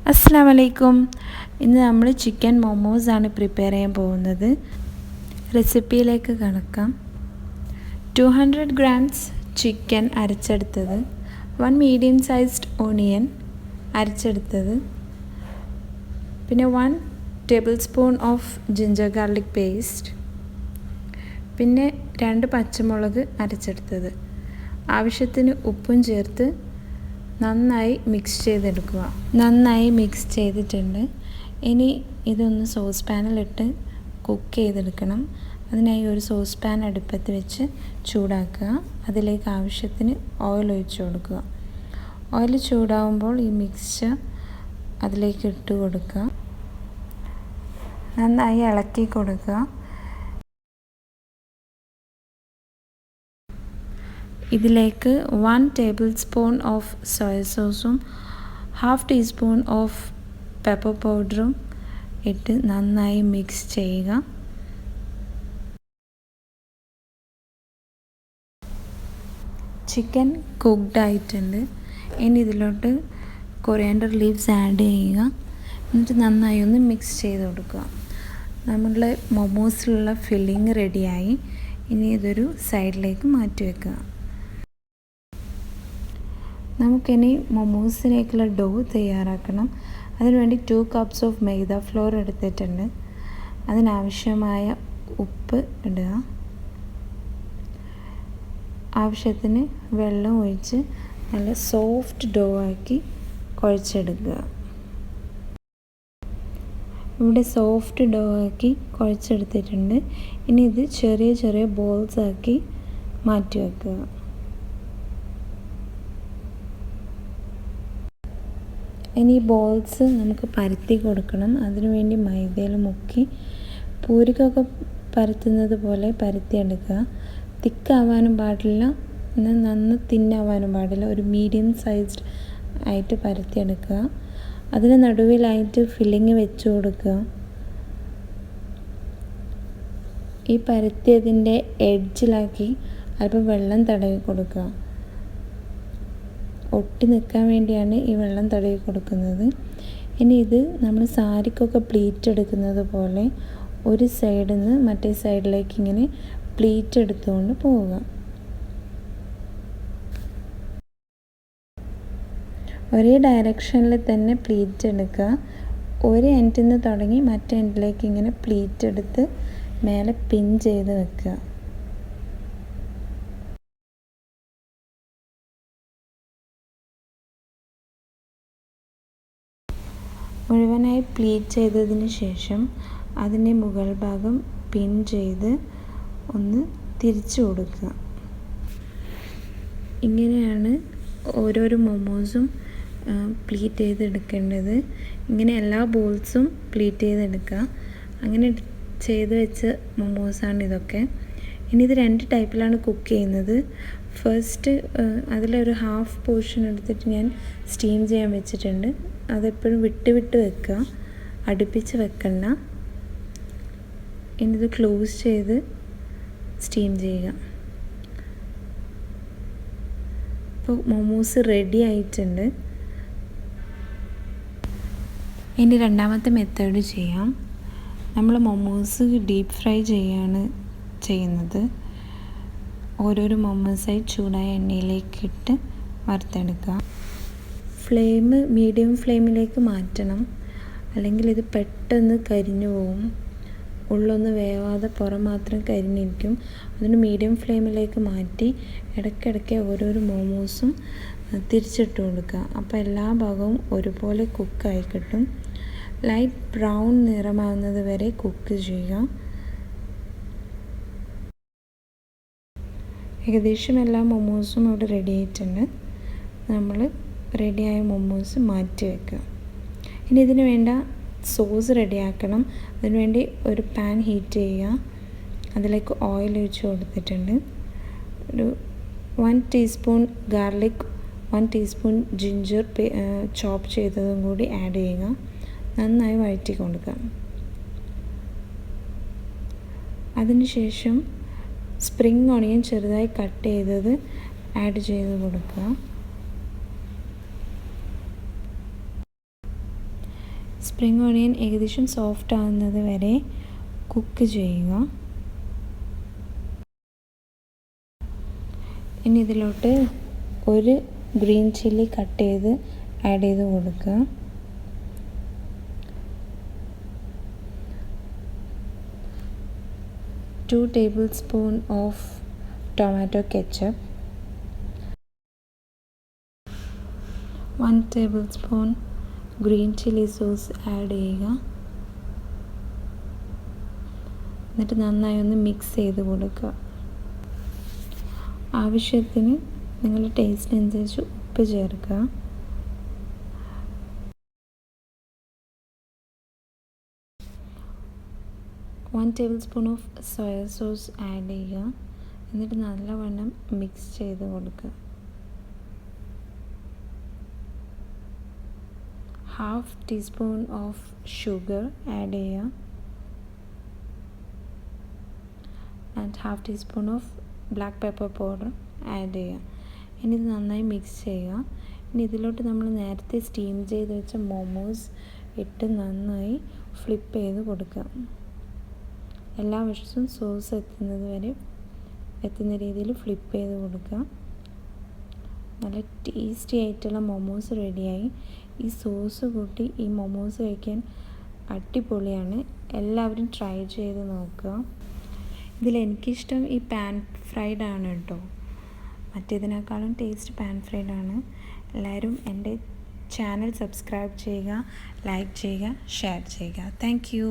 അസ്സലാമു അലൈക്കും. ഇന്ന് നമ്മൾ ചിക്കൻ മോമോസ് ആണ് പ്രിപ്പയർ ചെയ്യാൻ പോകുന്നത്. റെസിപ്പിയിലേക്ക് കടക്കാം. 200 ഗ്രാംസ് ചിക്കൻ അരച്ചെടുത്തത്, 1 മീഡിയം സൈസ്ഡ് ഓണിയൻ അരച്ചെടുത്തത്, പിന്നെ 1 table spoon of ginger garlic paste, പിന്നെ 2 പച്ചമുളക് അരച്ചെടുത്തത്. ആവശ്യത്തിന് ഉപ്പും ചേർത്ത് നന്നായി മിക്സ് ചെയ്തെടുക്കുക. നന്നായി മിക്സ് ചെയ്തിട്ടുണ്ട്. ഇനി ഇതൊന്ന് സോസ് പാനിലിട്ട് കുക്ക് ചെയ്തെടുക്കണം. അതിനായി ഒരു സോസ് പാൻ അടുപ്പത്ത് വെച്ച് ചൂടാക്കുക. അതിലേക്ക് ആവശ്യത്തിന് ഓയിൽ ഒഴിച്ച് കൊടുക്കുക. ഓയിൽ ചൂടാവുമ്പോൾ ഈ മിക്സ്ചർ അതിലേക്ക് ഇട്ട് കൊടുക്കുക. നന്നായി ഇളക്കി കൊടുക്കുക. ഇതിലേക്ക് 1 ടേബിൾ സ്പൂൺ ഓഫ് സോയ സോസും 1/2 ടീസ്പൂൺ ഓഫ് പെപ്പർ പൗഡറും ഇട്ട് നന്നായി മിക്സ് ചെയ്യുക. ചിക്കൻ കുക്ക്ഡ് ആയിട്ടുണ്ട്. ഇനി ഇതിലോട്ട് കൊറിയാൻഡർ ലീവ്സ് ആഡ് ചെയ്യുക. എന്നിട്ട് നന്നായി ഒന്ന് മിക്സ് ചെയ്ത് കൊടുക്കുക. നമ്മളുടെ മൊമോസിലുള്ള ഫില്ലിങ് റെഡിയായി. ഇനി ഇതൊരു സൈഡിലേക്ക് മാറ്റി വെക്കുക. നമുക്കിനി മൊമോസിലേക്കുള്ള ഡോ തയ്യാറാക്കണം. അതിനുവേണ്ടി 2 കപ്സ് ഓഫ് മൈദ ഫ്ലോർ എടുത്തിട്ടുണ്ട്. അതിനാവശ്യമായ ഉപ്പ് ഇടുക. ആവശ്യത്തിന് വെള്ളം ഒഴിച്ച് നല്ല സോഫ്റ്റ് ഡോ ആക്കി കുഴച്ചെടുക്കുക. ഇവിടെ സോഫ്റ്റ് ഡോ ആക്കി കുഴച്ചെടുത്തിട്ടുണ്ട്. ഇനി ഇത് ചെറിയ ചെറിയ ബോൾസ് ആക്കി മാറ്റി വെക്കുക. ഇനി ഈ ബോൾസ് നമുക്ക് പരത്തി കൊടുക്കണം. അതിനുവേണ്ടി മൈദയിൽ മുക്കി പൂരിക്കൊക്കെ പരത്തുന്നത് പോലെ പരത്തിയെടുക്കുക. തിക്കാവാനും പാടില്ല, എന്നാൽ നന്ന തിന്നാവാനും പാടില്ല. ഒരു മീഡിയം സൈസ്ഡ് ആയിട്ട് പരത്തിയെടുക്കുക. അതിന് നടുവിലായിട്ട് ഫില്ലിങ് വെച്ച് കൊടുക്കുക. ഈ പരത്തിയതിൻ്റെ എഡ്ജിലാക്കി അല്പം വെള്ളം തടവി കൊടുക്കുക. ഒട്ടി നിൽക്കാൻ വേണ്ടിയാണ് ഈ വെള്ളം തടവി കൊടുക്കുന്നത്. ഇനി ഇത് നമ്മൾ സാരിക്കൊക്കെ പ്ലീറ്റ് എടുക്കുന്നത് പോലെ ഒരു സൈഡിൽ നിന്ന് മറ്റേ സൈഡിലേക്ക് ഇങ്ങനെ പ്ലീറ്റ് എടുത്തുകൊണ്ട് പോവുക. ഒരേ ഡയറക്ഷനിൽ തന്നെ പ്ലീറ്റ് എടുക്കുക. ഒരു എൻഡിൽ നിന്ന് തുടങ്ങി മറ്റേ എൻഡിലേക്ക് ഇങ്ങനെ പ്ലീറ്റ് എടുത്ത് മേലെ പിൻ ചെയ്ത് വെക്കുക. മുഴുവനായി പ്ലീറ്റ് ചെയ്തതിന് ശേഷം അതിൻ്റെ മുകൾ ഭാഗം പിൻ ചെയ്ത് ഒന്ന് തിരിച്ചു കൊടുക്കുക. ഇങ്ങനെയാണ് ഓരോരോ മൊമോസും പ്ലീറ്റ് ചെയ്തെടുക്കേണ്ടത്. ഇങ്ങനെ എല്ലാ ബോൾസും പ്ലീറ്റ് ചെയ്തെടുക്കുക. അങ്ങനെ ചെയ്ത് വെച്ച മൊമോസാണ് ഇതൊക്കെ. ഇനി ഇത് 2 ടൈപ്പിലാണ് കുക്ക് ചെയ്യുന്നത്. ഫസ്റ്റ് അതിലൊരു 1/2 പോർഷൻ എടുത്തിട്ട് ഞാൻ സ്റ്റീം ചെയ്യാൻ വെച്ചിട്ടുണ്ട്. അതെപ്പോഴും വിട്ട് വെക്കുക, അടുപ്പിച്ച് വെക്കണ്ട. ഇനി ഇത് ക്ലോസ് ചെയ്ത് സ്റ്റീം ചെയ്യുക. ഇപ്പോൾ മൊമോസ് റെഡി ആയിട്ടുണ്ട്. ഇനി രണ്ടാമത്തെ മെത്തേഡ് ചെയ്യാം. നമ്മൾ മൊമോസ് ഡീപ്പ് ഫ്രൈ ചെയ്യാണ് ചെയ്യുന്നത്. ഓരോരോ മൊമോസായി ചൂടായ എണ്ണയിലേക്ക് ഇട്ട് വറുത്തെടുക്കുക. ഫ്ലെയിം മീഡിയം ഫ്ലെയിമിലേക്ക് മാറ്റണം, അല്ലെങ്കിൽ ഇത് പെട്ടെന്ന് കരിഞ്ഞു പോകും. ഉള്ളൊന്ന് വേവാതെ പുറം മാത്രം കരിഞ്ഞിരിക്കും. അതിന് മീഡിയം ഫ്ലെയിമിലേക്ക് മാറ്റി ഇടയ്ക്കിടയ്ക്ക് ഓരോരോ മൊമോസും തിരിച്ചിട്ട് കൊടുക്കുക. അപ്പോൾ എല്ലാ ഭാഗവും ഒരുപോലെ കുക്കായി കിട്ടും. ലൈറ്റ് ബ്രൗൺ നിറമാകുന്നത് വരെ കുക്ക് ചെയ്യുക. ഏകദേശം എല്ലാ മൊമോസും ഇവിടെ റെഡി ആയിട്ടുണ്ട്. നമ്മൾ റെഡിയായ മൊമോസ് മാറ്റി വെക്കുക. ഇനി ഇതിന് വേണ്ട സോസ് റെഡിയാക്കണം. അതിനുവേണ്ടി ഒരു പാൻ ഹീറ്റ് ചെയ്യുക. അതിലേക്ക് ഓയിൽ ഒഴിച്ച് കൊടുത്തിട്ടുണ്ട്. ഒരു 1 ടീസ്പൂൺ ഗാർലിക്, 1 ടീസ്പൂൺ ജിഞ്ചർ ചോപ്പ് ചെയ്തതും കൂടി ആഡ് ചെയ്യുക. നന്നായി വഴറ്റി കൊടുക്കുക. അതിനുശേഷം സ്പ്രിംഗ് ഓണിയൻ ചെറുതായി കട്ട് ചെയ്തത് ആഡ് ചെയ്ത് കൊടുക്കുക. സ്പ്രിംഗ് ഓണിയൻ ഏകദേശം സോഫ്റ്റ് ആകുന്നത് വരെ കുക്ക് ചെയ്യുക. ഇനി ഇതിലോട്ട് ഒരു ഗ്രീൻ ചില്ലി കട്ട് ചെയ്ത് ആഡ് ചെയ്ത് കൊടുക്കുക. Two table spoon of tomato ketchup, 1 table spoon green chilli sauce add ചെയ്യുക. എന്നിട്ട് നന്നായി ഒന്ന് മിക്സ് ചെയ്ത് കൊടുക്കുക. ആവശ്യത്തിന് നിങ്ങളുടെ ടേസ്റ്റിനനുസരിച്ച് ഉപ്പ് ചേർക്കുക. One table spoon of soya sauce add ചെയ്യുക. എന്നിട്ട് നല്ലവണ്ണം മിക്സ് ചെയ്ത് കൊടുക്കുക. Half teaspoon of sugar add ചെയ്യുക. And half teaspoon of black pepper powder add ചെയ്യുക. ഇനി ഇത് നന്നായി മിക്സ് ചെയ്യുക. ഇനി ഇതിലോട്ട് നമ്മൾ നേരത്തെ സ്റ്റീം ചെയ്ത് വെച്ച മോമോസ് ഇട്ട് നന്നായി ഫ്ലിപ്പ് ചെയ്ത് കൊടുക്കുക. എല്ലാ വശത്തും സോസ് എത്തുന്ന രീതിയിൽ ഫ്ലിപ്പ് ചെയ്ത് കൊടുക്കുക. നല്ല ടേസ്റ്റി ആയിട്ടുള്ള മോമോസ് റെഡിയായി. ഈ സോസ് കൂട്ടി ഈ മോമോസ് കഴിക്കാൻ അടിപൊളിയാണ്. എല്ലാവരും ട്രൈ ചെയ്ത് നോക്കുക. ഇതിലെനിക്കിഷ്ടം ഈ പാൻ ഫ്രൈഡ് ആണ് കേട്ടോ. മറ്റേതിനേക്കാളും ടേസ്റ്റ് പാൻ ഫ്രൈഡ് ആണ്. എല്ലാവരും എൻ്റെ ചാനൽ സബ്സ്ക്രൈബ് ചെയ്യുക, ലൈക്ക് ചെയ്യുക, ഷെയർ ചെയ്യുക. Thank you.